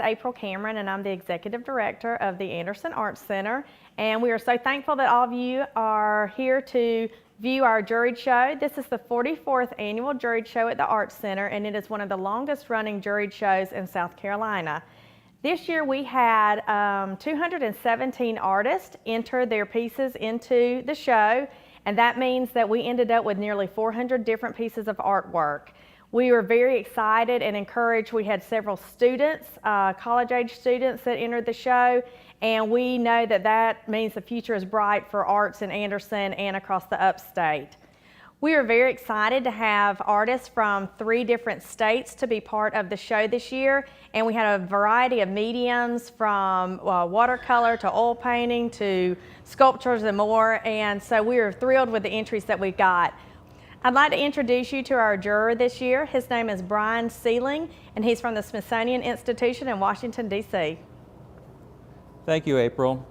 April Cameron, and I'm the Executive Director of the Anderson Arts Center. And we are so thankful that all of you are here to view our Juried Show. This is the 44th annual Juried Show at the Arts Center, and it is one of the longest running Juried shows in South Carolina. This year we had 217 artists enter their pieces into the show, and that means that we ended up with nearly 400 different pieces of artwork. We were very excited and encouraged. We had several students, college-age students that entered the show, and we know that that means the future is bright for arts in Anderson and across the upstate. We are very excited to have artists from 3 different states to be part of the show this year, and we had a variety of mediums from watercolor to oil painting to sculptures and more, and so we are thrilled with the entries that we've got. I'd like to introduce you to our juror this year. His name is Bryan Sieling, and he's from the Smithsonian Institution in Washington, D.C. Thank you, April.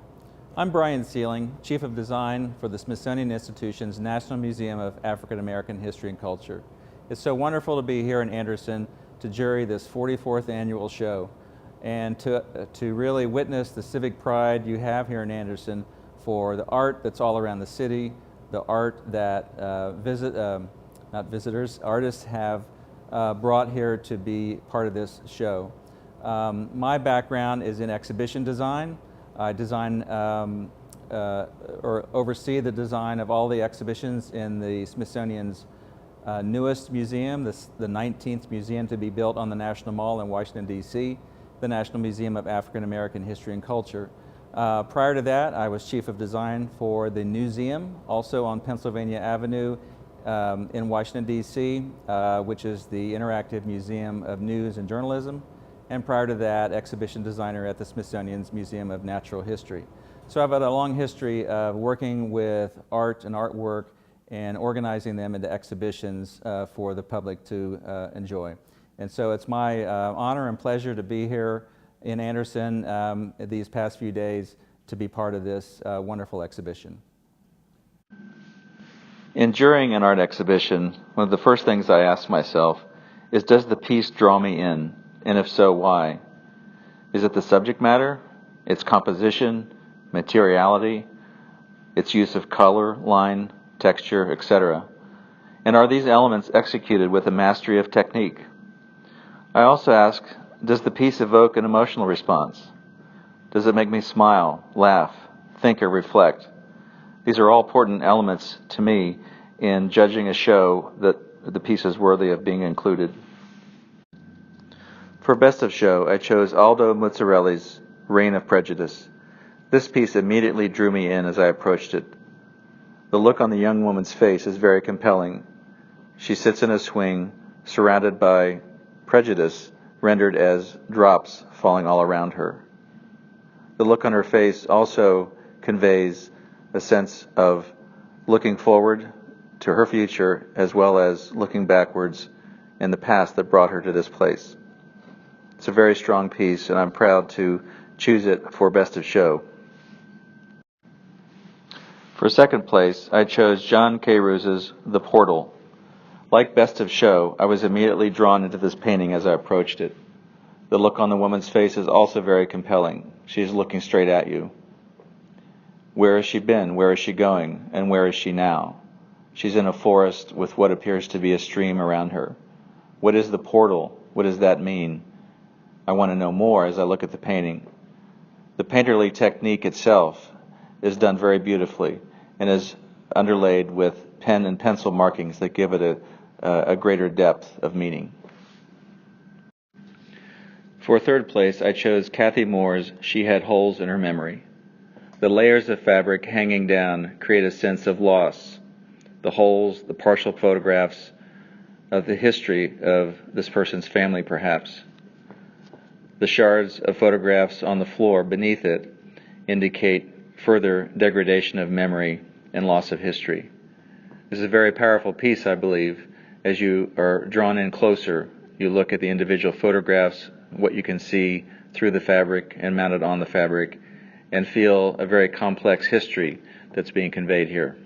I'm Bryan Sieling, Chief of Design for the Smithsonian Institution's National Museum of African American History and Culture. It's so wonderful to be here in Anderson to jury this 44th annual show and to really witness the civic pride you have here in Anderson for the art that's all around the city, the art that artists have brought here to be part of this show. My background is in exhibition design. I design or oversee the design of all the exhibitions in the Smithsonian's newest museum, the 19th museum to be built on the National Mall in Washington, D.C., the National Museum of African American History and Culture. Prior to that, I was Chief of Design for the Newseum, also on Pennsylvania Avenue in Washington, D.C., which is the Interactive Museum of News and Journalism. And prior to that, exhibition designer at the Smithsonian's Museum of Natural History. So I've had a long history of working with art and artwork and organizing them into exhibitions for the public to enjoy. And so it's my honor and pleasure to be here in Anderson these past few days to be part of this wonderful exhibition. In jurying an art exhibition, one of the first things I ask myself is, does the piece draw me in? And if so, why? Is it the subject matter, its composition, materiality, its use of color, line, texture, etc.? And are these elements executed with a mastery of technique? I also ask, does the piece evoke an emotional response? Does it make me smile, laugh, think, or reflect? These are all important elements to me in judging a show that the piece is worthy of being included. For Best of Show, I chose Aldo Muzzarelli's Reign of Prejudice. This piece immediately drew me in as I approached it. The look on the young woman's face is very compelling. She sits in a swing, surrounded by prejudice, rendered as drops falling all around her. The look on her face also conveys a sense of looking forward to her future as well as looking backwards in the past that brought her to this place. It's a very strong piece, and I'm proud to choose it for Best of Show. For second place, I chose John Caruse's The Portal. Like Best of Show, I was immediately drawn into this painting as I approached it. The look on the woman's face is also very compelling. She is looking straight at you. Where has she been? Where is she going? And where is she now? She's in a forest with what appears to be a stream around her. What is the portal? What does that mean? I want to know more as I look at the painting. The painterly technique itself is done very beautifully and is underlaid with pen and pencil markings that give it a greater depth of meaning. For third place, I chose Kathy Moore's She Had Holes in Her Memory. The layers of fabric hanging down create a sense of loss. The holes, the partial photographs of the history of this person's family, perhaps. The shards of photographs on the floor beneath it indicate further degradation of memory and loss of history. This is a very powerful piece, I believe. As you are drawn in closer, you look at the individual photographs, what you can see through the fabric and mounted on the fabric, and feel a very complex history that's being conveyed here.